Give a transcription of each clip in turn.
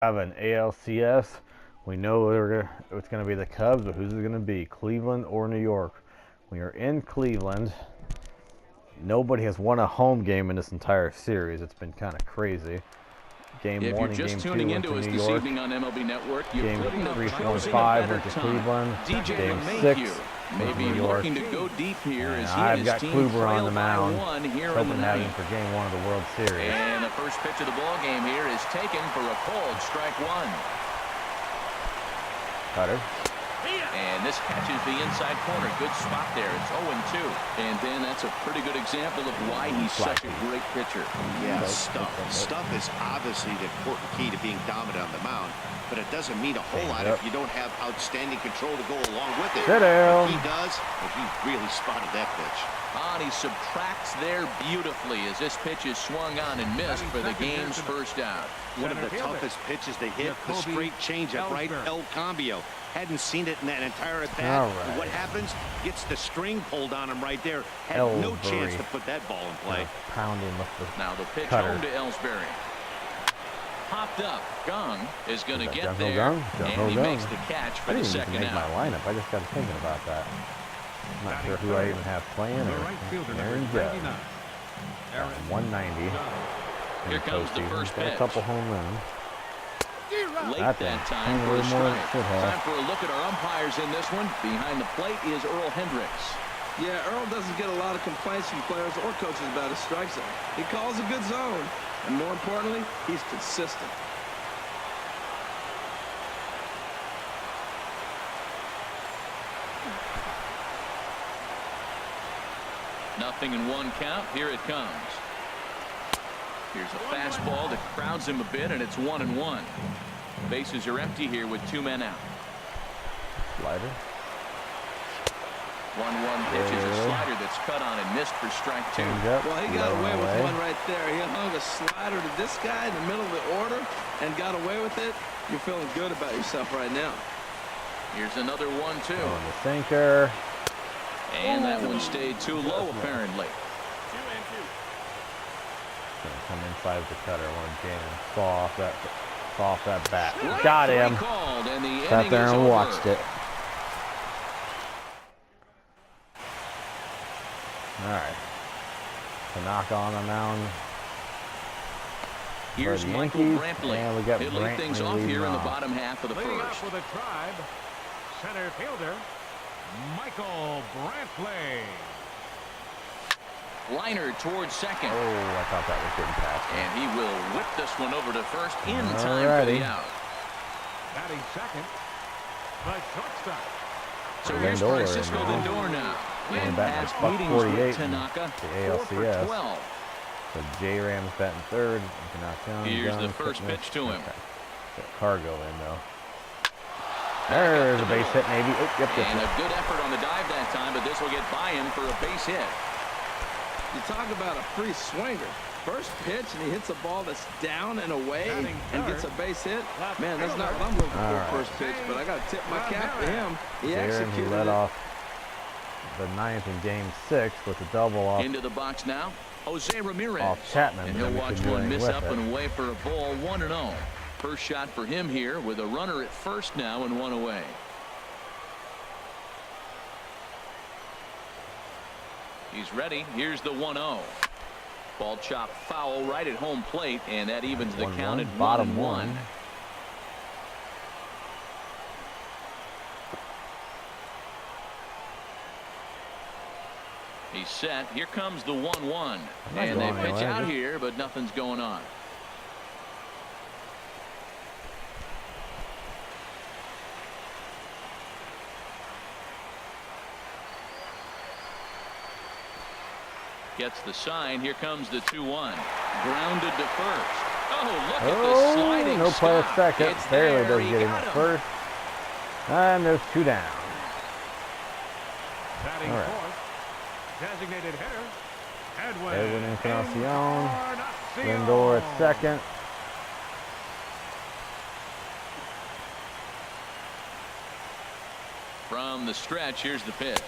Have an ALCS. We know it's going to be the Cubs, but who's it going to be? Cleveland or New York? We are in Cleveland. Nobody has won a home game in this entire series. It's been kind of crazy. Game 1 and Game 2 went to New York. On MLB Network, Game 3.5 went to Cleveland. Game 6 maybe New York. looking to go deep here as I've got Kluber on the mound. Hoping to have him for Game 1 of the World Series. And the first pitch of the ball game here is taken for a cold strike one. Cutter. And this catches the inside corner. Good spot there. It's 0-2. And then that's a pretty good example of why he's such a great pitcher. Yeah, stuff is obviously the important key to being dominant on the mound, but it doesn't mean a whole lot if you don't have outstanding control to go along with it. He does, and he really spotted that pitch. And he subtracts there beautifully as this pitch is swung on and missed for the game's first out. One of the toughest pitches they hit, the straight changeup, right? El Cambio. Hadn't seen it in that entire at bat. Right. What happens? Gets the string pulled on him right there. Had no chance to put that ball in play. Pounding with the now the pitch cutter. home to Ellsbury. Popped up. Gong is going to get there, and he makes the catch for the second out. My lineup. I just got thinking about that. I'm not sure who I even have playing. Aaron Judge. 190. Here comes the first pitch. A couple home runs. Late that time for a strike. Time for a look at our umpires in this one. Behind the plate is Earl Hendricks. Yeah, Earl doesn't get a lot of complaints from players or coaches about his strike zone. He calls a good zone, and more importantly, he's consistent. Nothing in one count. Here it comes. Here's a fastball that crowds him a bit, and it's 1-1. Bases are empty here with 2 men out. Slider. 1-1 pitch is a slider that's cut on and missed for strike 2. Well, he got away with one right there. He hung a slider to this guy in the middle of the order and got away with it. You're feeling good about yourself right now. Here's another 1-2. On the sinker. And that one stayed too low, apparently. Come inside with the cutter. I want to jam and fall off that bat. Got him. Sat there and watched it. All right. Tanaka on the mound. Here's Michael Brantley. And we got He'll lead things off here in the bottom half of the first. For the Tribe, center fielder Michael Brantley. Liner towards second. Oh, I thought that was getting past. And he will whip this one over to first in time for the out. Batting second, the shortstop. So here's Francisco Lindor now. And past meetings with Tanaka, the ALCS. So J-Ram's batting third. Here's the first pitch to him. Got Cargo in though. There's a base hit maybe. Oh, yep. And a good effort on the dive that time, but this will get by him for a base hit. You talk about a free swinger. First pitch, and he hits a ball that's down and away and gets a base hit. Man, that's not what I'm looking for first pitch, but I got to tip my cap to him. He executed he led off the 9th in Game 6 with a double off. Into the box now, Jose Ramirez. Off Chapman. And he'll watch one miss up and away for a ball, 1-0. First shot for him here with a runner at first now and 1 away. He's ready. Here's the 1-0. Ball chopped foul right at home plate, and that evens the count at bottom 1. He's set. Here comes the 1-1. And they pitch out here, but nothing's going on. Gets the sign. Here comes the 2-1. Grounded to first. Oh, look at the sliding no play at stop. second. Barely does get him at first. And there's 2 down. Batting fourth, designated hitter, Edwin Encarnacion. Lindor at second. From the stretch, here's the pitch.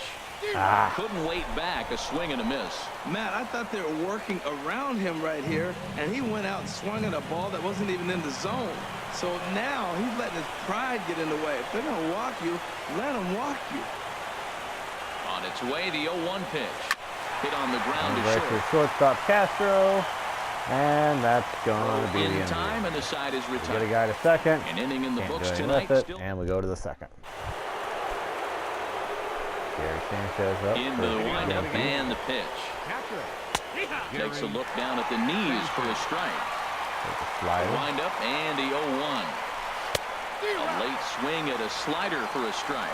Couldn't wait back. A swing and a miss. Matt, I thought they were working around him right here, and he went out and swung at a ball that wasn't even in the zone. So now he's letting his pride get in the way. If they're going to walk you, let them walk you. On its way, the 0-1 pitch. Hit on the ground to right short. to shortstop Castro. And that's going to be the end time, and the side is we retired. get a guy to second. An inning in the Can't books do anything tonight. with it, and we go to the second. Gary Sanchez up. Into the windup and the pitch. Takes a look down at the knees for a strike. Wind up and the 0-1. A late swing at a slider for a strike.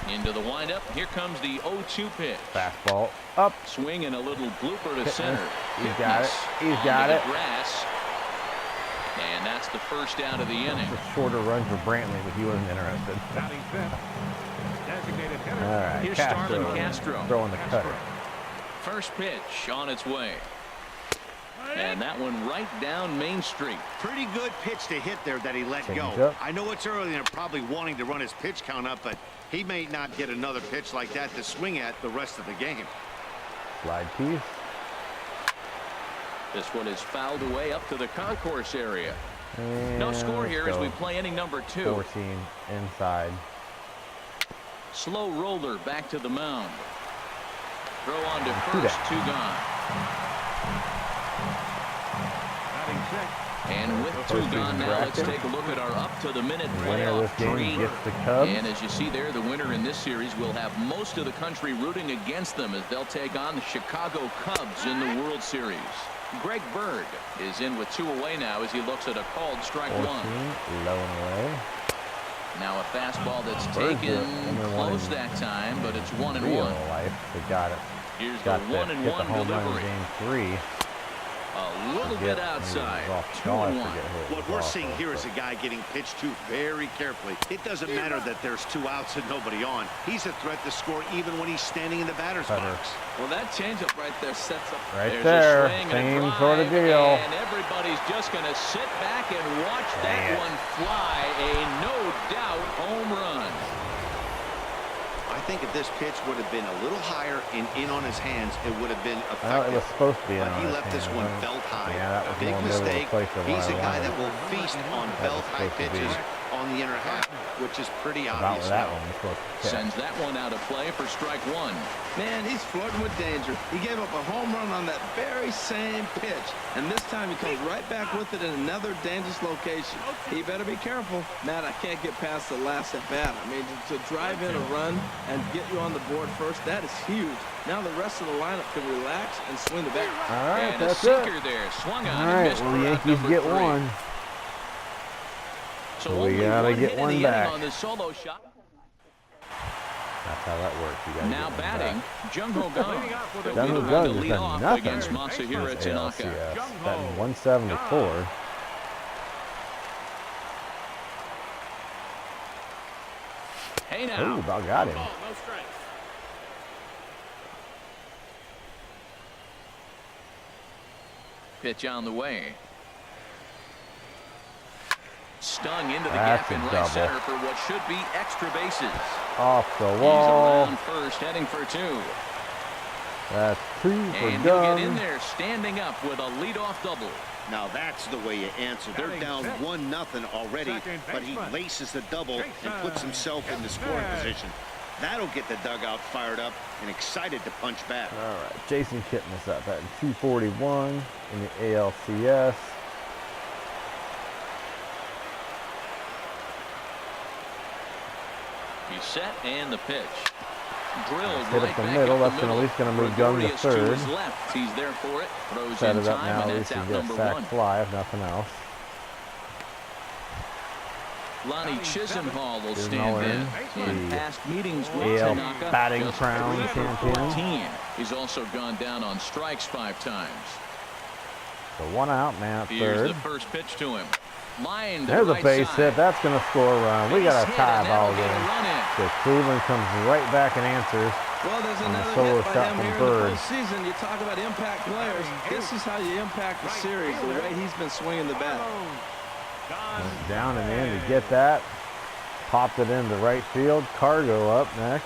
Into the windup. Here comes the 0-2 pitch. Fastball up. Swing and a little blooper to center. He's got it. He's got it. Grass. And that's the first out of the inning. It's a shorter run for Brantley, but he wasn't interested. Batting fifth. Designated hitter. All right, Here's Starlin Castro. Throwing the cutter. First pitch on its way. And that one right down Main Street. Pretty good pitch to hit there that he let Change go. up. I know it's early and they're probably wanting to run his pitch count up, but he may not get another pitch like that to swing at the rest of the game. Slide piece. This one is fouled away up to the concourse area. And No score here as go. we play inning number 2. 14 inside. Slow roller back to the mound. Throw on to first, 2 gone. Batting sixth. And with 2 gone now, let's take a look at our up-to-the-minute Winner of this playoff game tree. gets the Cubs. And as you see there, the winner in this series will have most of the country rooting against them as they'll take on the Chicago Cubs in the World Series. Greg Bird is in with 2 away now as he looks at a called strike 14, 1. low and away. Now a fastball that's Bird's taken the close one that time, but it's 1-1. Real life, they got it. Here's the Got to 1-1 hit the home run in delivery. game 3. A little bit outside. 2-1. What we're seeing here is a guy getting pitched to very carefully. It doesn't matter that there's 2 outs and nobody on. He's a threat to score even when he's standing in the batter's box. Well, that changeup right there sets up. Right There's there, a swing and a same drive, sort of deal. And everybody's just going to sit back and watch that Dang it. one fly. A no-doubt home run. I think if this pitch would have been a little higher and in on his hands, it would have been Well, it effective. was supposed to be But on he his left this hand. one belt high. Yeah, that was Big more middle of the mistake. plate than what He's I a guy wanted. that will feast on That was belt high supposed to be pitches on the inner half, which is pretty About obvious that now. one was supposed to catch. Sends that one out of play for strike 1. Man, he's flirting with danger. He gave up a home run on that very same pitch. And this time he comes right back with it in another dangerous location. He better be careful. Matt, I can't get past the last at bat. I mean, to drive in a run and get you on the board first, that is huge. Now the rest of the lineup can relax and swing the bat. All right, And a that's sinker it. there. Swung on All and right, missed well, for the out Yankees number get 3. one. So We only gotta one get hit one in the back. inning on this solo shot. That's how that works. You gotta Now get one batting, back. Jung Ho Gun. Leading off with He'll a be the Jung Ho one Gun to has lead done off nothing. against Masahiro This Tanaka. ALCS, batting 174. Hey now. Ooh, about got him. Pitch on the way. Stung into the That's gap in a right double. center for what should be extra bases. Off the He's wall. around first, heading for 2. That's 2 for And he'll get in Gun. there standing up with a leadoff double. Now that's the way you answer. They're down 1-0 already, but he laces the double and puts himself in the scoring position. That'll get the dugout fired up and excited to punch back. All right, Jason Kipnis up at 241 in the ALCS. He's set and the pitch. Drilled Hit right up the back middle. up That's the gonna at least gonna move Gun to Gregorius to third. his left. He's there for it. Throws Set in it up time, now. and At that's least out you get a number sack 1. fly, if nothing else. Lonnie Chisenhall will Here's stand Nolan, in the past meetings with AL Tanaka. batting just crown 3 for champion. 14. He's also gone down on strikes 5 times. So 1 out, man at Here's third. the first pitch to him. Line to There's the a right base side. hit. That's going to score a run. We got a Base hit, tie and ball that'll get a game. run in. So Cleveland comes right back and answers. Well, there's On the another solo hit by shot him from here in Bird. the postseason. You talk about impact players. This is how you impact the series, the way he's been swinging the bat. Went down in the end to get that. Popped it into right field. Cargo up next.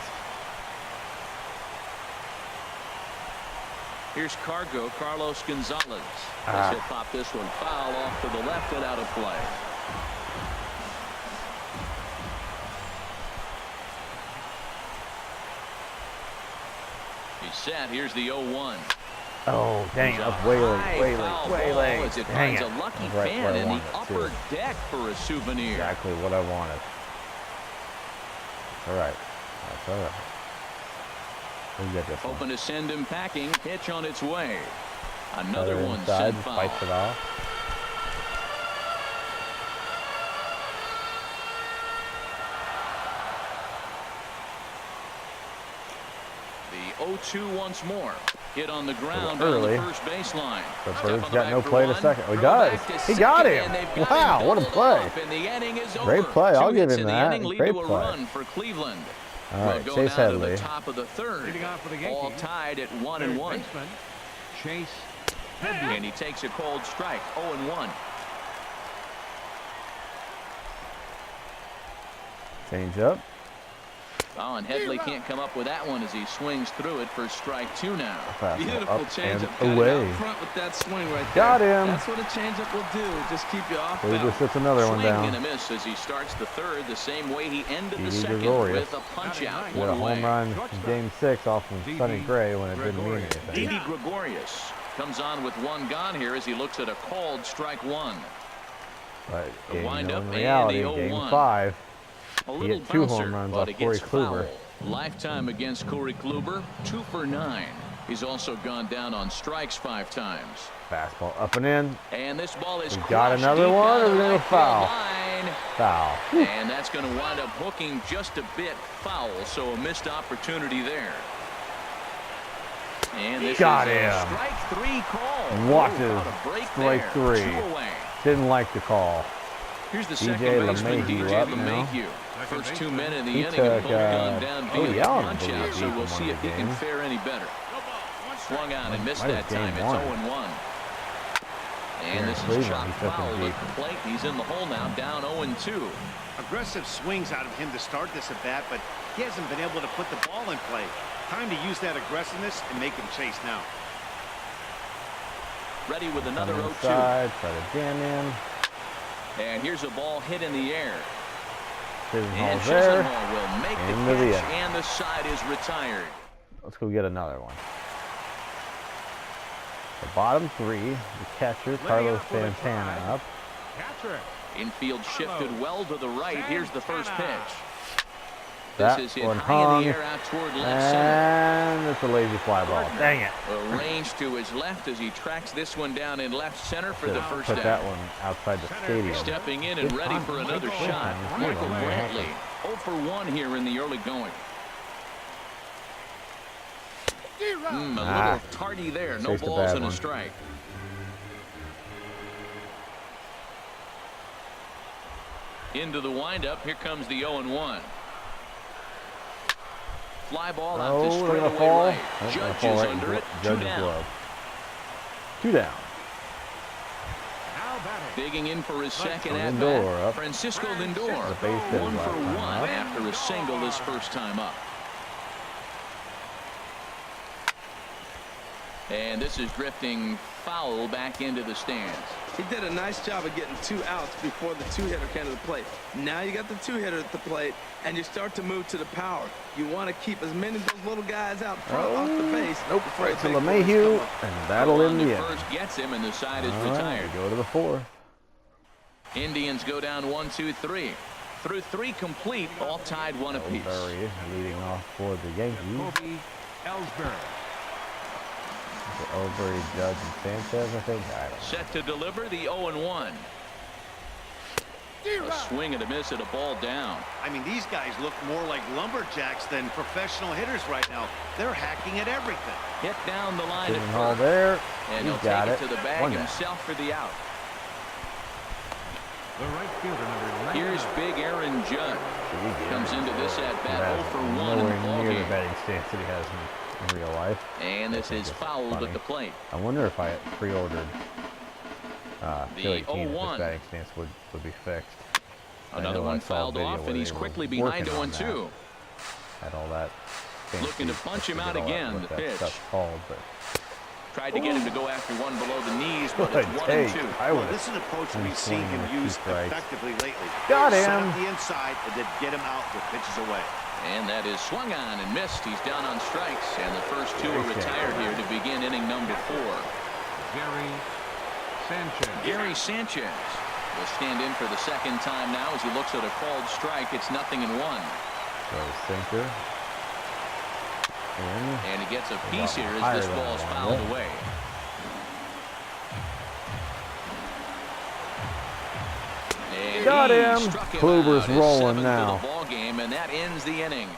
Here's Carlos Gonzalez. As he'll pop this one foul off to the left and out of play. He's set. Here's the 0-1. Oh, dang, that was way late. As it finds a lucky fan in the upper deck for a souvenir. Exactly what I wanted. All right. That's all right. We'll get this one. Hoping to send him packing. Pitch on its way. Another one inside, sent foul. fights it off. The 0-2 once more. Hit on the ground early. on the first baseline. The Bird's got no play to second. Oh, he does. He got him. Wow, what a play. Great play. I'll give him that. Great play. Run for Cleveland. All right, we'll Chase go down to Headley. the top of the third. All tied at 1-1. Chase Headley. And he takes a cold strike. 0-1. Change up. Oh, and Headley can't come up with that one as he swings through it for strike 2 now. Beautiful changeup. Away. Out front with that swing right there. Got him. That's what a changeup will do. Just keep you off He balance. just hits another one Swing down. and a miss as he starts the third the same way he ended the Didi second Gregorius. with a punch out. He had a home run in Game 6 off of Sonny Gray when it didn't mean anything. Didi Gregorius comes on with one gone here as he looks at a called strike 1. But The windup in and reality, the in Game 0-1. 5, A he little hit 2 bouncer, home runs but off it Corey gets Kluber. foul. Lifetime against Corey Kluber, 2 for 9. He's also gone down on strikes 5 times. Fastball up and in. And this ball is We got crushed another deep one, down or the we're gonna right field foul? line. Foul. And that's going to wind up hooking just a bit foul, so a missed opportunity there. And this Got is a him. strike 3 call. Watch Oh, it. about a break Strike there. 3. 2 away. Didn't like the call. Here's the DJ second baseman, LeMahieu DJ up now. LeMahieu. First 2 men in the He inning have took, both gone down Cody via Allen, I punch believe, out, so deep we'll in see one if of he the can games. fare any better. Swung on and missed Might that have time. game It's 1. 0-1. And Here in this is Cleveland, chopped he took him foul at deep. the plate. He's in the hole now, down 0-2. Aggressive swings out of him to start this at bat, but he hasn't been able to put the ball in play. Time to use that aggressiveness and make him chase now. Ready with another 0-2. Inside, try to jam in. And here's a ball hit in the air. And Chisenhall's there. Chisenhall will make the Into the catch, end. and the side is retired. Let's go get another one. The bottom 3, the catcher, Carlos Santana up. Catcher. Infield shifted well to the right. Here's the first pitch. That This is hit one high in hung, the air out toward left center. and it's a lazy fly ball. Dang it. Arranged to his left as he tracks this one down in left center for the Should've first put down. that one outside the stadium. Stepping in and Good ready time. for another Michael shot. Brantley. Michael What Brantley, happened? 0 for 1 here in the early going. A little tardy there. No Chased a balls bad and a one. strike. Into the windup. Here comes the 0-1. Fly ball out to Oh, they're straightaway gonna fall. right. Nope, gonna Judge fall is right under it. Judge's 2 down. glove. 2 down. Now batting. Digging in for his second at Lindor bat. up. Francisco Lindor. The base hit 1 last for time 1 up. after a single his first time up. And this is drifting foul back into the stands. He did a nice job of getting 2 outs before the 2-hitter came to the plate. Now you got the 2-hitter at the plate, and you start to move to the power. You want to keep as many of those little guys out front off the base. Nope, before right the to big boys LeMahieu, come up. and that'll One end to the end. first gets him, and the side is All right, retired. we go to the 4th. Indians go down 1, 2, 3. Through 3 complete, all tied 1 apiece. Ellsbury leading off for the Yankees. Kobe Ellsbury. Ellsbury, Judge, and Sanchez, I think. I don't know. Set to deliver the 0-1. A swing and a miss at a ball down. I mean, these guys look more like lumberjacks than professional hitters right now. They're hacking at everything. Hit down the line at Chisenhall first. there. And He's he'll got take it. it to the bag 1 down. himself for the out. The right fielder, number 9. Here's big Aaron Judge. Comes into this at bat 0 for 1 in the nowhere ball near the game. batting stance that he has in real life. And this is fouled funny. at the plate. I wonder if I pre-ordered The 218 if 0-1. this batting stance would be fixed. I Another know I one saw a fouled video off, where and they he's were quickly behind working on 0-2. Had all that fancy Looking to punch him I out forget all again, what the that pitch. stuff's called, but Tried to get him to go after one below the knees, but Good it's 1 take. and 2. Well, this is an approach we've seen him use effectively lately. Got Set him. up the inside and then get him out with pitches away. And that is swung on and missed. He's down on strikes, and the first two are retired here to begin inning number 4. Gary Sanchez will stand in for the second time now as he looks at a called strike. It's 0-1. So sinker. And he gets a piece here as this ball is fouled away. And got him. Kluber's rolling now. For the ball game, and that ends the inning.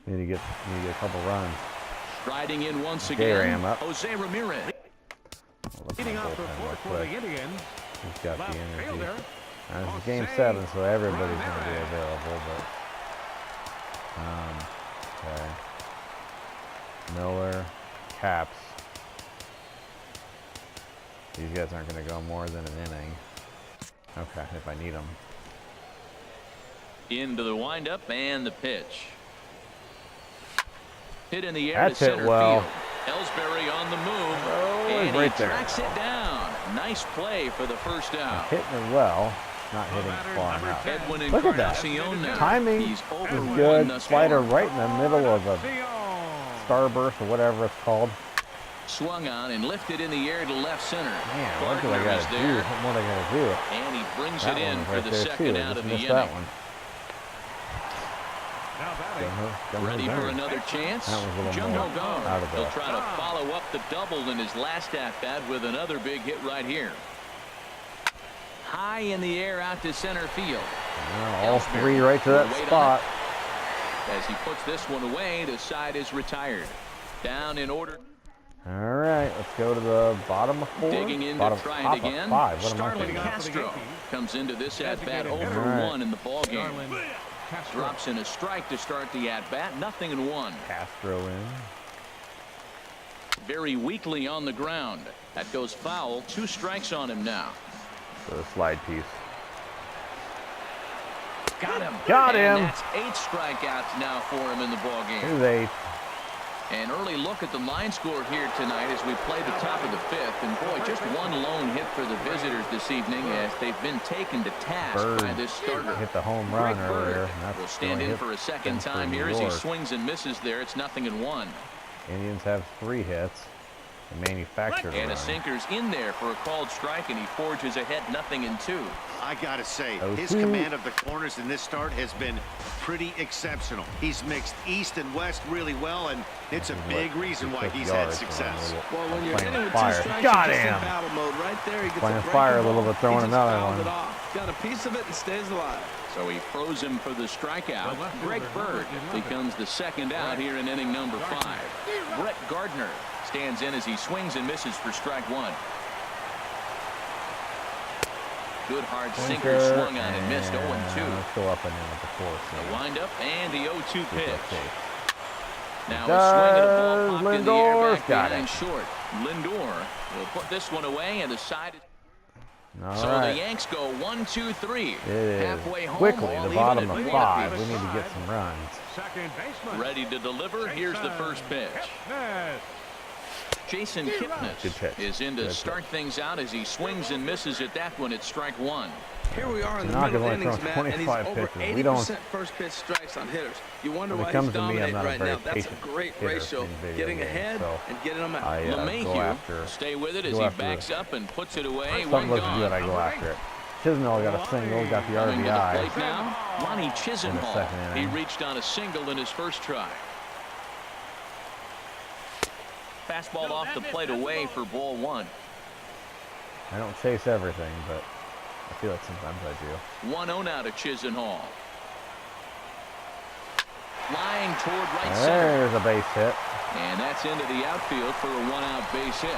Need to get a couple runs. Striding in once again, Jose Ramirez. Leading off the fourth for the Indians. He's got the energy. It's game 7, so everybody's going to be available. But okay. Miller, Caps. These guys aren't going to go more than an inning. Okay, if I need them. Into the windup and the pitch. Hit in the air That's to center hit well. field. Ellsbury on the move. Oh, and right he there. tracks it down. Nice play for the first out. Hitting it well, not hitting far enough. Edwin Look at that. now. Timing He's over is 1 good. thus Slider far. right in the middle of a starburst or whatever it's called. Swung on and lifted in the air to left center. Man, what do I Gardner got is to do? there, What I got to do? and he brings That it in one's for right the there second too. out Just of the missed inning. that one. Now batting. Ready for another chance? That was a little Jumbo more gone. out of He'll the- try to follow up the double in his last at-bat with another big hit right here. High in the air out to center field. All three right to that spot. As he puts this one away, the side is retired. Down in order. All right, let's go to the bottom of 4. Digging in bottom, to try top it again. Of 5. What am I Starlin thinking? Castro comes into this at-bat 0 for Right. 1 in the ball game. Starlin Castro. Drops in a strike to start the at-bat. 0-1. Castro in. Very weakly on the ground. That goes foul. 2 strikes on him now. The slide piece. Got him. Got him. And that's 8 strikeouts now for him in the ball game. Here's 8. An early look at the line score here tonight as we play the top of the 5th. And boy, just one lone hit for the visitors this evening as they've been taken to task by this starter. Hit the home run Greg earlier. Bird And that's will stand in for a second time here as he swings and misses there. It's 0-1. Indians have 3 hits. They manufactured And a a sinker's in there for a called strike, and he forges ahead 0-2. I gotta say, 0-2. his command of the corners in this start has been pretty exceptional. He's mixed east and west really well, and it's a big reason why he's had success. Well, when you're Playing hitting with fire. 2 strikes, Got you're just in him. battle mode. Right there, he gets Playing a breaking fire a little ball. bit, throwing He just another fouled one. it off. Got a piece of it and stays alive. So he throws him for the strikeout. Greg Bird becomes the second out here in inning number 5. Brett Gardner stands in as he swings and misses for strike 1. Good hard sinker swung on and missed 0-2. Let's go up and in with the 4th. The windup and the 0-2 pitch. Now Does a swing at a ball popped in the air Lindor. back Got behind it. short. Lindor will put this one away, and the side is. All So right. the Yanks go 1-2-3. It is Halfway home, quickly all the even bottom at of 1 5. apiece. We need to get some runs. Second baseman. Ready to deliver. Here's the first pitch. Kipnis. Jason Good Kipnis pitch. is in to Good start things out as he swings and misses at that one at strike 1. Here we are in the Tanaka's middle only innings, thrown man, and he's 25 over pitches. We don't- 80% first pitch strikes on hitters. You wonder When it why comes he's to me, I'm dominating not a right very now. That's a patient great hitter ratio, in video getting games, ahead so and getting them out. I go LeMahieu, after. stay with it as go he after backs up and puts it away. Something One looks gone. good, I go after it. Chisnell got a single, got the Coming to the RBI. plate now, Lonnie Chisenhall. second He inning. reached on a single in his first try. Fastball off the plate away for ball 1. I don't chase everything, but I feel like sometimes I do. 1-0 now to Chisenhall. Flying toward right center. There's a base hit. And that's into the outfield for a 1-out base hit.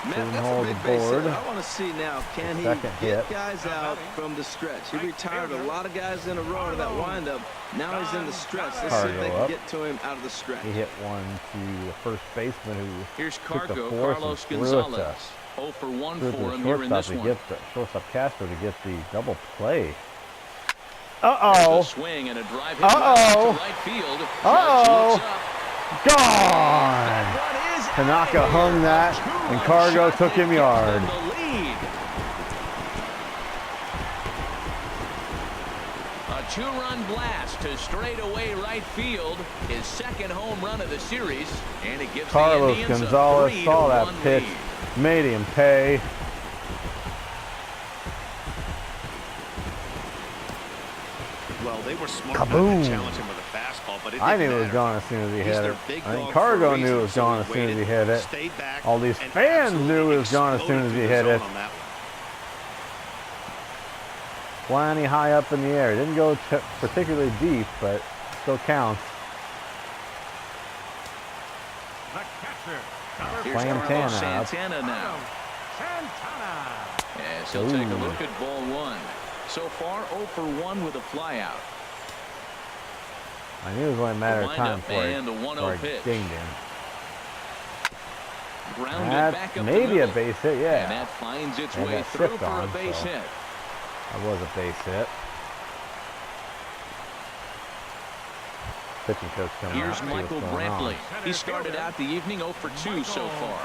Man, that's Hold a big the base board. hit. I want to see now, can he Second get hit. guys out from the stretch? He retired a lot of guys in a row to that windup. Now he's in the stretch. Let's see if they Cargo can up. get to him out of the stretch. He hit one to the first baseman who Here's took the Cargo, fourth Carlos and threw it Gonzalez. 0 for 1 threw it for to him the here in this shortstop to one. get the shortstop Castro to get the double play. There's Uh-oh. a swing and a drive hit Uh-oh. to right field. Uh-oh. Judge looks up. Gone. Got one Tanaka hung that, and Cargo took him yard. A two-run blast to straightaway right field, his second home run of the series, and it gives Carlos the Indians Gonzalez a 3-1 saw that pitch, lead. made him pay. Well, they were smart enough to challenge him with a fastball, but I knew it was gone as soon as he hit it. I think Cargo knew it was gone as soon as he hit it. All these fans knew it was gone as soon as he hit it. Plenty high up in the air. It didn't go particularly deep, but still counts. The catcher. Here's Carlos Santana now. Santana. Yes, he'll take a look at ball one. So far, 0 for 1 with a flyout. I knew it was only a matter of time for it. And the 1-0 pitch. Dinged him. Grounded back up maybe a base hit, yeah. And that finds its way through for a base hit. That was a base hit. Pitching coach coming out. Here's Michael Brantley. He started out the evening 0 for 2 so far.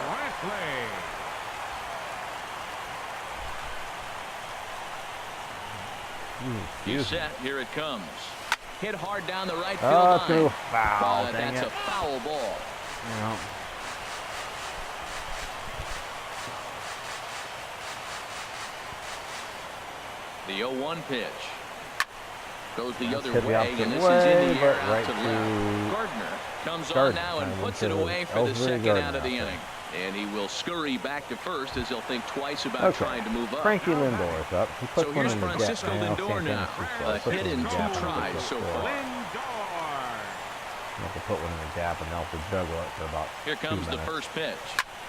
He's set. Here it comes. Hit hard down the right field line. Foul. But that's a foul ball. Yeah. The 0-1 pitch. Goes the other hit the way, opposite and this way, is in the air but out right to to left. Gardner comes on now and puts it away for the second out of the inning. And he will scurry back to first as he'll think twice about trying to move up. Frankie Lindor is up. He puts So one here's in the Francisco gap. Lindor now. A hit in 2 tries so far. You have to put one in the gap and they'll have to juggle it for about Here comes 2 the minutes. first pitch.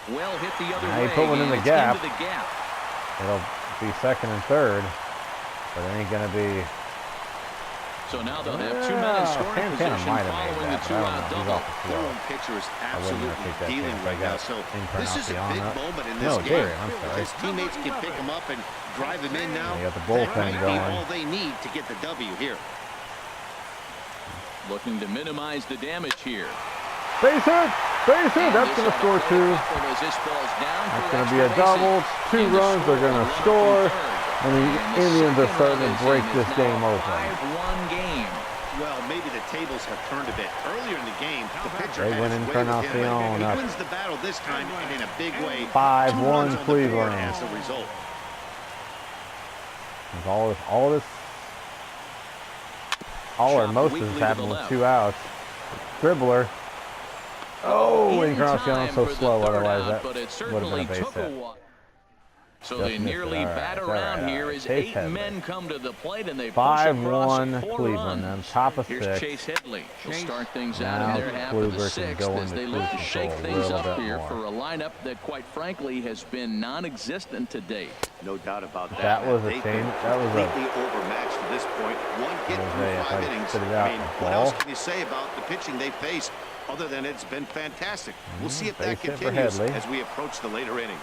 Well hit the other Now way. you put one in the gap. Into the gap. It'll be second and third, but it ain't going to be. So now they'll have 2 men in scoring position following the 2-out double. The pitcher is absolutely dealing right now. So this is a big moment in this game. His teammates can pick him up and drive him in now. You got the bullpen going. All they need to get the W here. Looking to minimize the damage here. Base hit! Base hit! That's going to score 2. That's going to be a double. 2 runs. They're going to score. And the Indians are starting to break this game open. 5-1 game. Well, maybe the tables have turned a bit. Earlier in the game, the pitcher They went in Encarnacion. He wins the battle this time and in a big way. 5-1 Cleveland. As a result. Most of this happened with 2 outs. Dribbler. Oh, Encarnacion so slow. Otherwise, that would have been a base hit. So they nearly bat around here as 8 men come to the plate and they push 5-1 across 4 Cleveland runs. on top of 6. Here's Chase Headley. He'll start things out in their half of the 6th as they look to shake things up here for a lineup that, quite frankly, has been non-existent to date. No doubt about that. That was a change. That was completely overmatched to this point. 1 hit through 5 innings. What else can you say about the pitching they faced other than it's been fantastic? We'll see if that continues as we approach the later inning.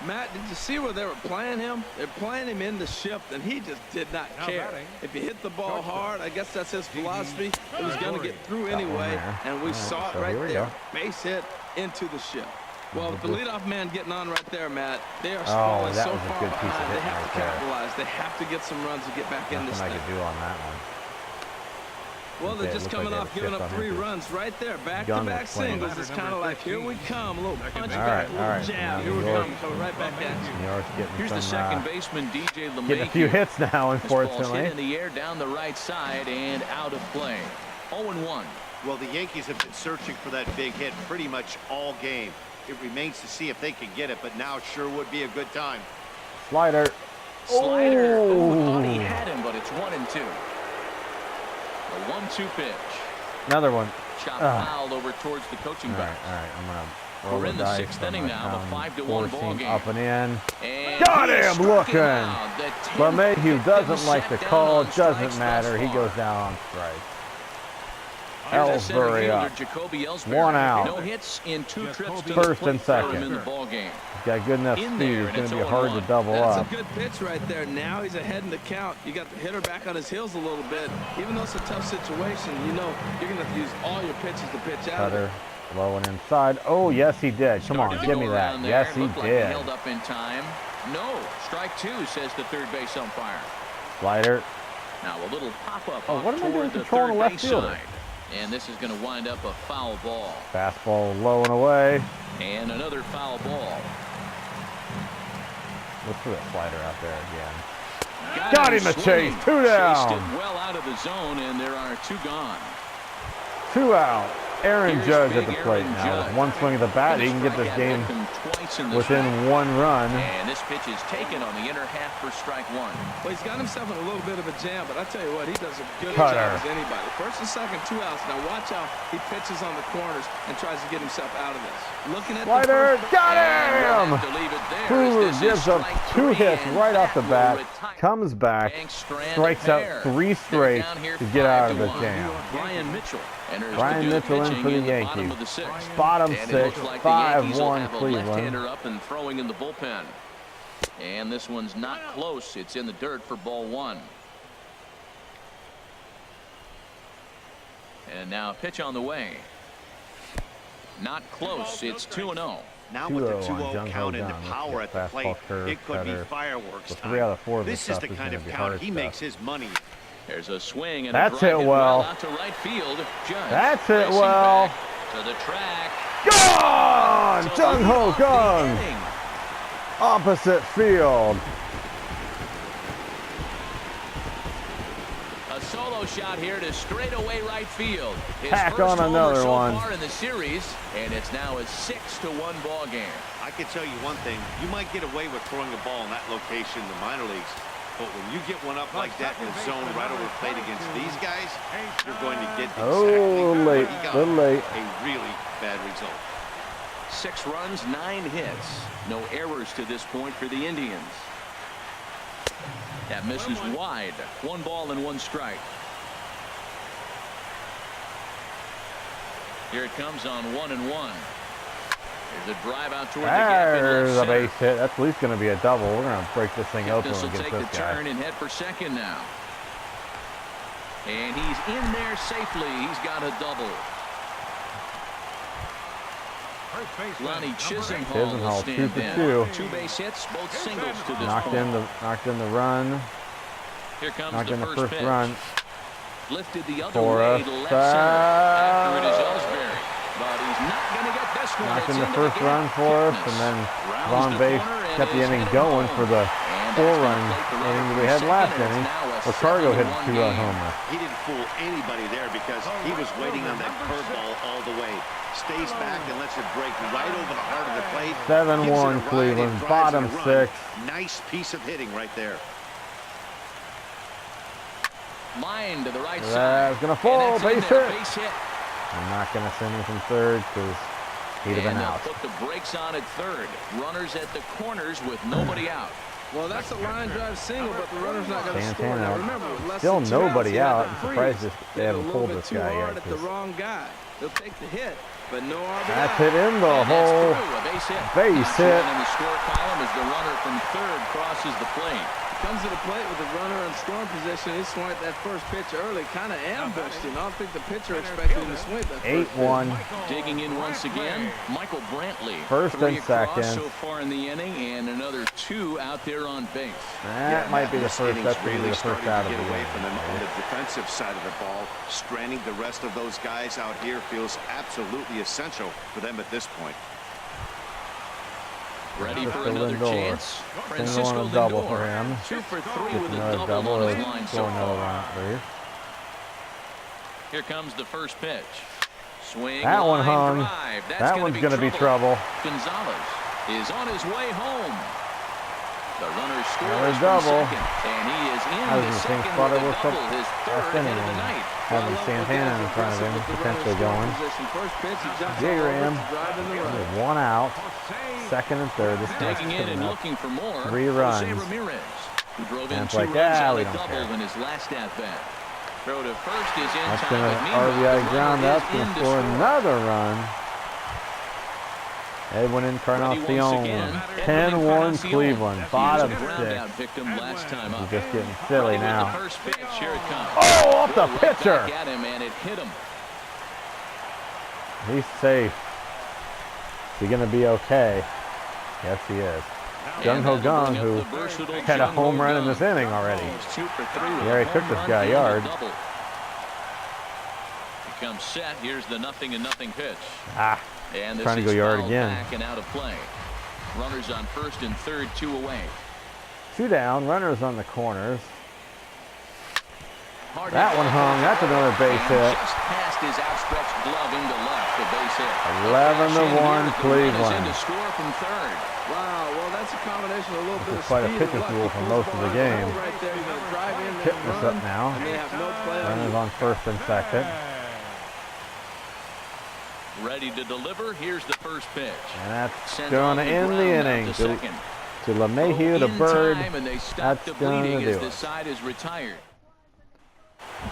Matt, did you see where they were playing him? They're playing him in the shift, and he just did not care. If you hit the ball hard, I guess that's his philosophy. It was going to get through anyway, and we saw it right there. Base hit into the shift. Well, with the leadoff man getting on right there, Matt, they are falling so far behind. They have to capitalize. They have to get some runs to get back in this thing. Nothing I could do on that one. Well, they're just coming off giving up 3 runs right there. Back-to-back singles. It's kind of like, here we come. A little punch back, a little jab. Here we come. Coming right back at you. Here's the second baseman, DJ LeMay. Getting a few hits now, unfortunately. This ball's hit in the air down the right side and out of play. 0-1. Well, the Yankees have been searching for that big hit pretty much all game. It remains to see if they can get it, but now sure would be a good time. Slider. Thought he had him, but it's 1-2. A 1-2 pitch. Another one. Chop fouled over towards the coaching box. All right. I'm going to roll We're in the 6th dice inning now, a 5-1 ball game. Up and in. And got him looking. LeMahieu doesn't like the call. Doesn't matter. He goes down on strike. Ellsbury up. 1 out. No hits in 2 trips to First the and plate for him second. in the ball game. He's got good enough speed. It's going to be hard to double up. up. That's a good pitch right there. Now he's ahead in the count. You got the hitter back on his heels a little bit. Even though it's a tough situation, you know you're going to have to use all your pitches to pitch out. Cutter. Low and inside. Oh, yes, he did. Come on, give me that. Yes, he did. Held up in time. No. Strike two, says the third base umpire. Slider. Now a little pop-up what am I doing toward the controlling third the left base fielder? side. And this is going to wind up a foul ball. Fastball low and away. And another foul ball. Let's put a slider out there again. Got him a chase. 2 down. Chased it well out of the zone, and there are 2 gone. 2 out. Aaron Here's Judge big at the plate Aaron now. Judge. With one swing of the bat, he can get this game within 1 run. And this pitch is taken on the inner half for strike 1. Well, he's got himself in a little bit of a jam, but I tell you what, he does a good Cutter. job as anybody. First and second, 2 outs. Now watch how he pitches on the corners and tries to get himself out of this. Looking at Slider, the got him! Hoover gives up 2 hits right off the bat, comes back, strikes out 3 straight to get out of this jam. Brian Mitchell in for the Yankees. Bottom 6, 5-1 Cleveland. Left-hander up and throwing in the bullpen. And this one's not close. It's in the dirt for ball 1. And now a pitch on the way. Not close. It's 2-0. Now with the 2-0 count and the power at the plate, it could be fireworks time. 3 out of 4 of this is the kind of count he makes his money. There's a swing and that's a it well. Out to right field. Judge that's it well. To the track. Gone! Jung Ho Kang. Opposite field. A solo shot here to straightaway right field. His Tack first on another so one. Far in the series, and it's now a 6-1 ball game. I can tell you one thing: you might get away with throwing a ball in that location in the minor leagues, but when you get one up like that in the zone right over plate against these guys, you're going to get exactly late, little late. A really bad result. 6 runs, 9 hits. No errors to this point for the Indians. That misses wide. 1 ball and 1 strike. Here it comes on 1-1. There's a drive out toward the gap in There's left a base center. hit. That's at least going to be a double. We're going to break this thing open This will and get take this the guy. turn and head for second now. And he's in there safely. He's got a double. Lonnie Chisenhall will stand 2 for 2. 2 base hits, both singles to this Knocked in the run. Here comes Knocked in the first pitch. run. Lifted the other For way a to left center. After it is Ellsbury. But he's not going to get this one. Knocked It's in the into first run for us, and then Von Base kept the inning going for the 4-run inning that we had last inning. Ricardo hit a 2-run homer. He didn't fool anybody there because he was waiting on that curveball all the way. Stays back and lets it break right over the heart of the plate. 7-1 Cleveland, bottom 6. Nice piece of hitting right there. Line to the right side. That's going to fall, base hit. Base hit. I'm not going to send him from third because he'd have been out. Put the brakes on at third. Runners at the corners with nobody out. Well, that's a line drive single, but the runner's not going to score. Now, remember, with less still than 2 nobody outs, out. I'm surprised they haven't pulled this guy yet. At the wrong guy. They'll take the hit, but no RBI. That's hit in the hole. A base hit. Base hit. In the score column as the runner from third crosses the plate. Comes to the plate with the runner in scoring position. He swung at that first pitch early, kind of ambushed him. I don't think the pitcher expected him to swing that 8-1. Digging in once again, Michael Brantley. First and second. So far in the inning, and another 2 out there on base. That might be the first. That's really the first out of the away game. from them on the defensive side of the ball. Stranding the rest of those guys out here feels absolutely essential for them at this point. Ready for another chance. Francisco double for him. 2 for 3 with a Another double on his double. line so Go another far. round, please. Here comes the first pitch. Swing. That one hung. Drive. That one's going to be trouble. Gonzalez is on his way home. The runner scores Another from double. second, and he is in That was the the same second spot I with a was up double, his last third hit inning. of the night. Having Santana in front of him, potentially going. J-Ram. 1 out. Second and third. This guy's Digging in putting and up looking for more. 3 Jose runs. Ramirez, who drove in And it's 2 like, runs on we a don't double care. in his last at bat. Throw to first is in That's time. going to but meanwhile, RBI the ground runner up. is Going in to to score score. another run. Edwin Encarnacion. 10-1 Cleveland. Bottom 6. Victim last time up. He's just getting silly now. The first pitch, here it comes. Oh, off the Right pitcher. back at him, and it hit him. He's safe. Is he going to be okay? Yes, he is. Gung Ho Gung, who had a home run in this inning already. He already took this guy a yard. Becomes set. Here's the 0-0 pitch. And trying to go yard again. Back and out of play. Runners on first and third, 2 away. 2 down. Runners on the corners. That one hung. That's another base hit. Just passed his outstretched glove into left. The base hit. 11-1 Cleveland. To score from third. Wow, well, that's a combination of a little bit of quite a speed pitcher's and duel for most of the game. Right there, you're gonna drive in, Hitting this up now. and they have no play on Runners you. on first and second. Ready to deliver. Here's the first pitch. And that's going to end the inning. To LeMahieu, the Bird. That's going to do this it. side is retired.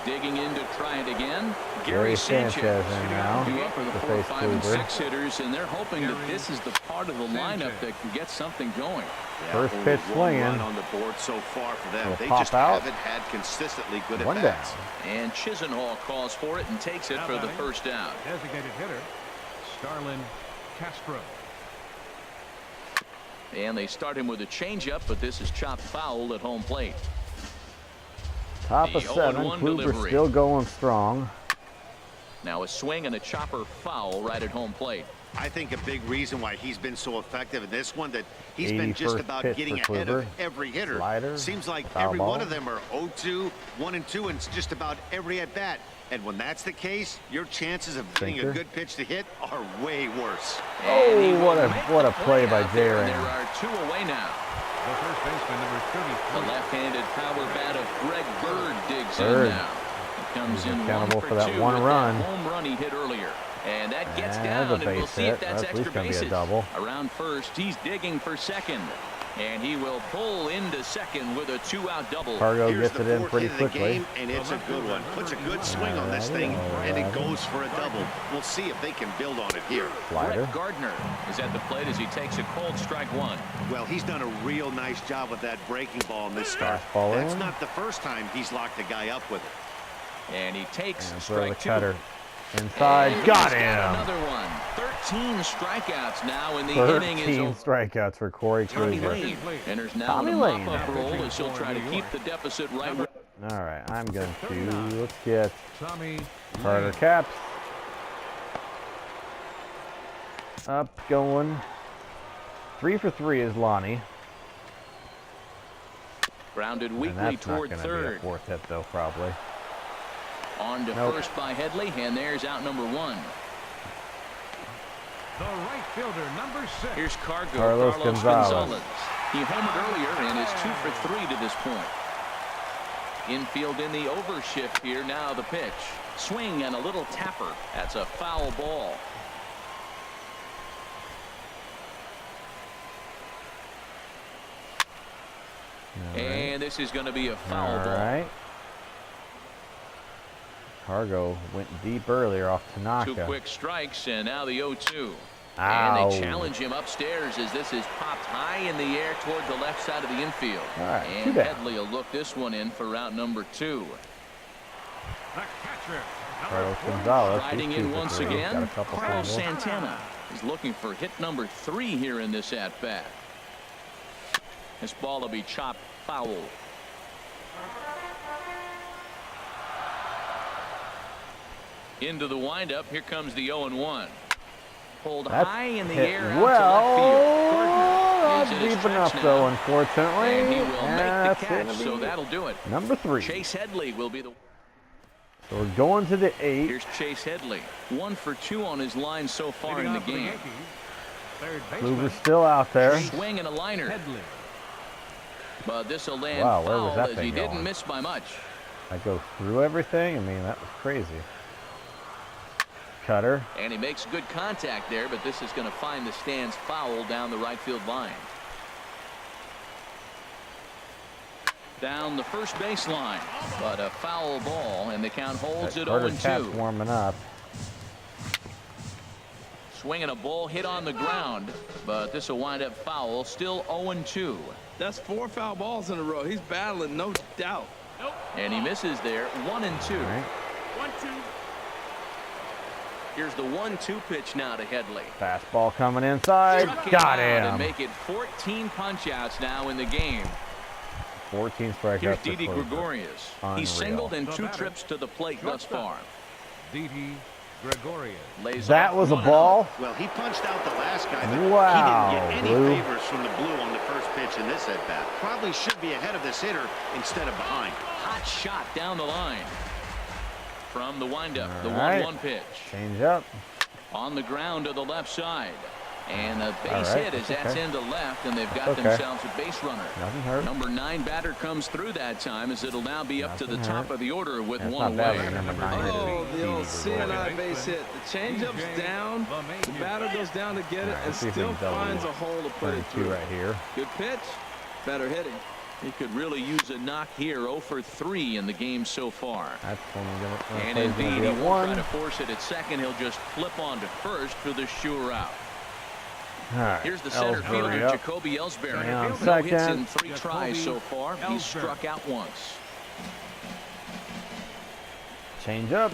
Digging in to try it again. Gary Sanchez in now. Due up for the to 4, face 5, and Kluber. 6 hitters, and they're hoping that this is the part of the lineup that can get something going. First only pitch one swinging. run on the board so far for them. Will They pop just out. haven't had consistently good at One bats. down. And Chisenhall calls for it and takes it for the first out. Designated hitter, Starlin Castro. And they start him with a changeup, but this is chopped foul at home plate. Top of The 7. 0-1 Kluber delivery. still going strong. Now a swing and a chopper foul right at home plate. I think a big reason why he's been so effective in this one that he's been 81st just about pitch getting for ahead of Kluber. every hitter. Slider, Seems like foul every ball. one of them are 0-2, 1-2, and it's just about every at bat. And when that's the case, your chances of getting Sinker. a good pitch to hit are way worse. And he Oh, will what a make the play by out there, and J-Ray. There are 2 away now. The first baseman, number The 33. left-handed power bat of Greg Bird digs Bird. in now. He comes He's in accountable 1 for that 2 one with run. That home run he hit earlier. And that gets And down, there's a and we'll base see if hit. that's That's at least extra gonna be a bases. double. Around first, he's digging for second. And he will pull into second with a 2-out double. Cargo Here's gets the it in fourth pretty hit of the quickly. game, and it's a good one. Puts a good swing on this thing, and it goes for a double. We'll see if they can build on it here. Slider. Brett Gardner is at the plate as he takes a cold strike 1. Well, he's done a real nice job with that breaking ball in this start. Fastball That's in. not the first time he's locked a guy up with it. And he takes And throw the strike 2. cutter inside. And Got he's him. Another one. 13 strikeouts now, and the inning is 13 over. strikeouts for Corey Tommy Kluber. Lane enters now Tommy in a Lane. mop-up role as he'll try to keep the deficit right where. All right, I'm going to, let's get Tommy Carter Caps up, going. 3 for 3 is Lonnie. Grounded And weakly that's not toward going to be a third. fourth hit, though, probably. On to Nope. first by Headley, and there's out number 1. The right fielder, number 6. Here's Carlos Carlos Gonzalez. Gonzalez. He homered earlier and is 2 for 3 to this point. Infield in the overshift here. Now the pitch. Swing and a little tapper. That's a foul ball. And this is going to be a foul All ball. right. Cargo went deep earlier off 2 Tanaka. quick strikes, and now the 0-2. Ow. And they challenge him upstairs as this is popped high in the air toward the left side of the infield. All right, And 2 down. Headley will look this one in for route number 2. The catcher, Carlos Gonzalez. he's Riding 2 in for once 3. Got again, a couple Carlos singles. Santana is looking for hit number 3 here in this at-bat. This ball will be chopped foul. Into the windup. Here comes the 0-1. Pulled That's high in the hit air out to left field. Gardner not is in his deep tracks enough, now. though, unfortunately. And he will That's make the gonna catch, be so that'll do it. number 3. Chase Headley will be the. So we're going to the 8. Here's Chase Headley. 1 for 2 on his line so far Leading in the off for the game. Yankees, third baseman, Kluber's still out there. Swing and a liner. Headley. But this will land Wow, where was foul that as thing he didn't going? miss by much. I go through everything. I mean, that was crazy. Cutter. And he makes good contact there, but this is going to find the stands foul down the right field line. Down the first baseline, but a foul ball, and the count holds it Carter Caps 0-2. warming up. Swinging a ball hit on the ground, but this will wind up foul. Still 0-2. That's 4 foul balls in a row. He's battling, no doubt. And he misses there. 1-2. All right. Here's the 1-2 pitch now to Headley. Fastball coming inside. Got him. And make it 14 punch-outs now in the game. 14 strikeouts. Here's Didi Gregorius. He singled in 2 trips to the plate thus far. Didi Gregorius. That was a ball. Well, he punched out the last guy, but wow, he didn't get any Blue. favors from the Blue on the first pitch in this at-bat. Probably should be ahead of this hitter instead of behind. Hot shot down the line. From the windup, the 1-1 pitch. Change up. On the ground to the left side. And a base hit as that's into left, and they've got themselves a base runner. Nothing hurt. Number 9 batter comes through that time as it'll now be up to the top of the order with That's one not away. bad, number 9 Oh, the old CNI base hit. The changeup's down. The batter goes down to get it and still finds a hole to put it through. Right here. Good pitch. Better hitting. He could really use a knock here. 0 for 3 in the game so far. That's only And indeed, he won't try to force it at second. He'll just flip on to first for the sure out. Right. Here's the center fielder, Jacoby Ellsbury. No hits in 3 tries so far. He's struck out once. Change up.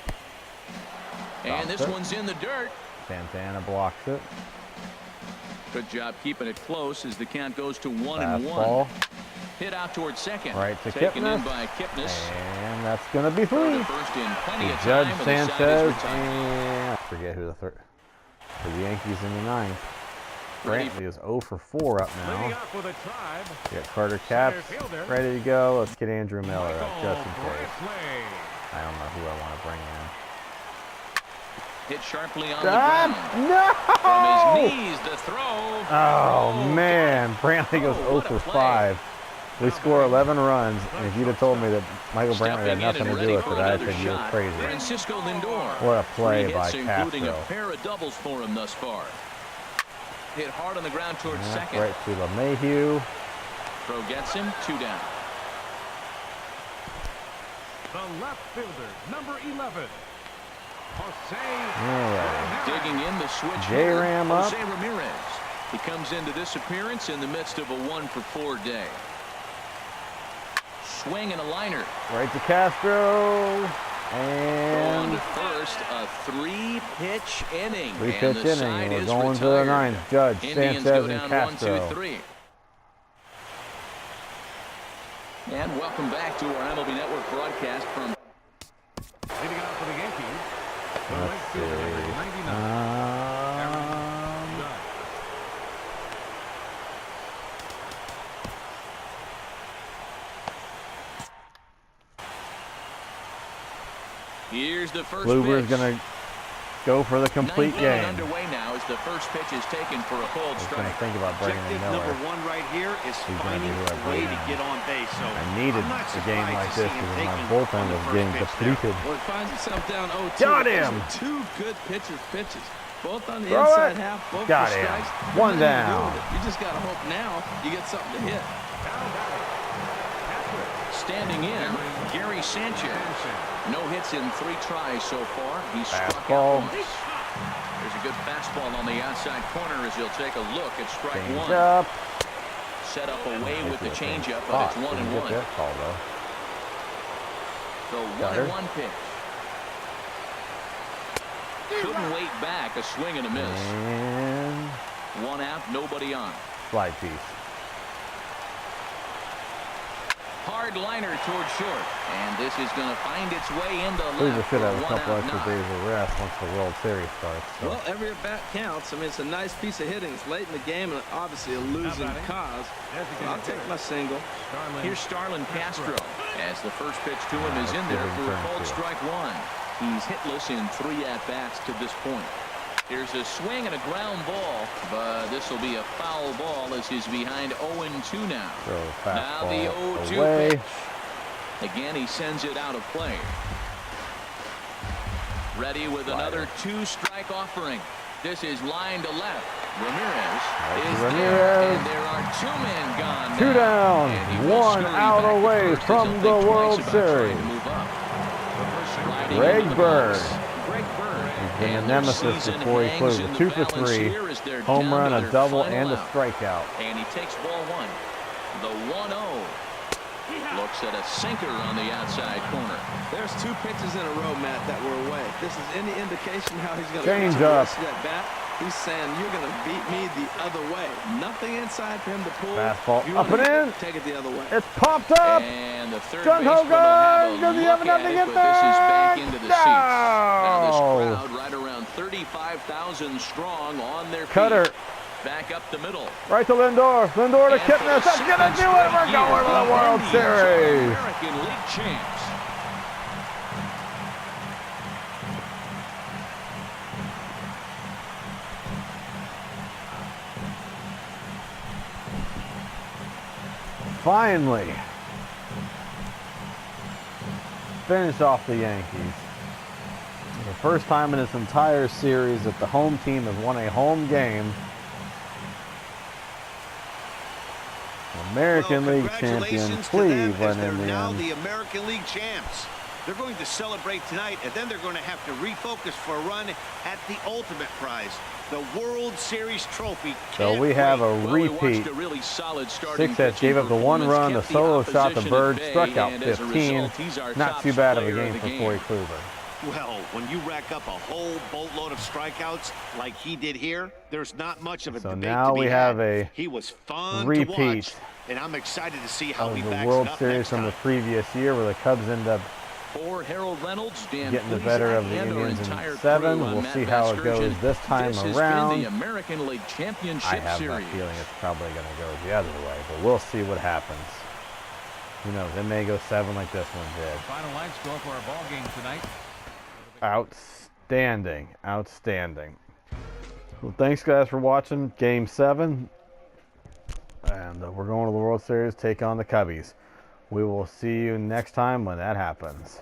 And this one's in the dirt. Santana blocks it. Good job keeping it close as the count goes to 1-1. Fastball. Hit out towards second. Right to Taken Kipnis. in by Kipnis. And that's going to be 3. First in plenty of Judge time, Sanchez and I forget who the third. For the Yankees in the 9th. Brantley is 0 for 4 up now. We got Carter Capps ready to go. Let's get Andrew Miller up just in case. I don't know who I want to bring in. Hit sharply on the ground. No! From his knees, the throw. Oh, man. Brantley goes 0 for 5. We score 11 runs, and if you'd have told me that Michael Brantley had nothing to do with it, I'd think you were crazy. Francisco Lindor. What a play 3 by hits, including a Castro. pair of doubles for him thus far. Hit hard on the ground towards second. Right to LeMahieu. Throw gets him, 2 down. The left fielder, number 11. Digging in the switch. J-Ram up. Jose Ramirez. He comes into this appearance in the midst of a 1 for 4 day. Swing and a liner. Right to Castro. And on to first, a 3-pitch inning. 3-pitch inning. We're going to the 9th. Judge, Indians Sanchez, go down and Castro. 1, 2, 3. And welcome back to our MLB Network broadcast from. Leading out for the Yankees. Let's see. Here's the first Kluber's pitch. going to go for the complete game. Underway now as the first pitch is taken for a cold I was strike. going to think about bringing in Objective Miller. number 1 right here is He's gonna finding be who I a bring way to in. get on base. So I needed I'm not a game surprised like to this see him because my taking bullpen on the was first getting pitch there. depleted. Well, he finds himself down 0-2. Got him. Those are 2 good pitches. Both on the Throw inside it. half, both Got for him. strikes. One Nothing to do down. with it. You just got to hope now you get something to hit. Standing in, Gary Sanchez. No hits in 3 tries so far. He's struck Fastball. out once. There's a good fastball on the outside corner as he'll take a look at strike Change 1. up. Set up away with the changeup, but Fuck, it's 1 didn't and get 1. that call, though. The Got her. 1-1 pitch. Couldn't wait back. A swing and a miss. And 1 out, nobody on. slide piece. Hard liner towards short. And this is going to find its way into Cleveland left. should for have a couple 1 out extra knock. days of rest once the World Series starts. So. Well, every at-bat counts. I mean, it's a nice piece of hitting. It's late in the game and obviously a losing cause. But I'll take my single. Here's Starlin Castro as the first pitch to him is in there for a cold strike 1. He's hitless in 3 at-bats to this point. Here's a swing and a ground ball, but this will be a foul ball as he's behind 0-2 now. Throw Now the fastball 0-2 away. pitch. Again, he sends it out of play. Ready with another 2-strike offering. This is line to left. Ramirez is there, and there are 2 men gone. 2 now. down, And he will 1 scurry out back to away first as from he'll the think World twice about trying Series. to move up. Sliding Greg into the Bird. box. Greg Bird. He's been a And their nemesis season for Corey hangs in Kluber. the 2 for balance 3. here as they're Home down run, to a their double, final and a out. strikeout. And he takes ball 1. The 1-0. looks at a sinker on the outside corner. There's 2 pitches in a row, Matt, that were away. This is any indication how he's going to change up that bat. He's saying you're going to beat me the other way. Nothing inside for him to pull. Fastball up and in. Take it the other way. It's popped up. And the third John baseman will have a Hogan. Does he have look enough at to it, get but this is back there? into the seats. Now this No. crowd right around 35,000 strong on their feet. Cutter. Back up the middle. Right to Lindor. Lindor to And for Kipnis. the That's going to second do it. We're straight going to year, the World Indians are Series. American League champs. Finally. Finish off the Yankees. The first time in this entire series that the home team has won a home game. American League champion Cleveland Indians. Now Indians. the American League champs. They're going to celebrate tonight, and then they're going to have to refocus for a run at the ultimate prize, the World Series trophy. So we have a repeat. A really solid starting 6 hits, gave up the 1 run, the kept solo the shot to opposition Bird, at bay, struck out and as a 15. result, he's our Not top too bad of a player game of for the Corey Kluber. Well, when you rack up a whole boatload of strikeouts like he did here, there's not much of a So debate now to be we had. have a He was fun repeat to watch, and I'm excited to see how of he the backs World it up Series next from the time. previous year where the Cubs end up For Harold Reynolds, Dan getting the Plesac, better of the and our Indians entire in 7. crew, I'm We'll Matt see how it goes Vasgersian. this time This has around. been the American League Championship I have Series. that feeling it's probably going to go the other way, but we'll see what happens. Who knows? It may go 7 like this one did. Final line score for our ball game tonight. Outstanding. Outstanding. Well, thanks, guys, for watching Game 7. And we're going to the World Series, take on the Cubbies. We will see you next time when that happens.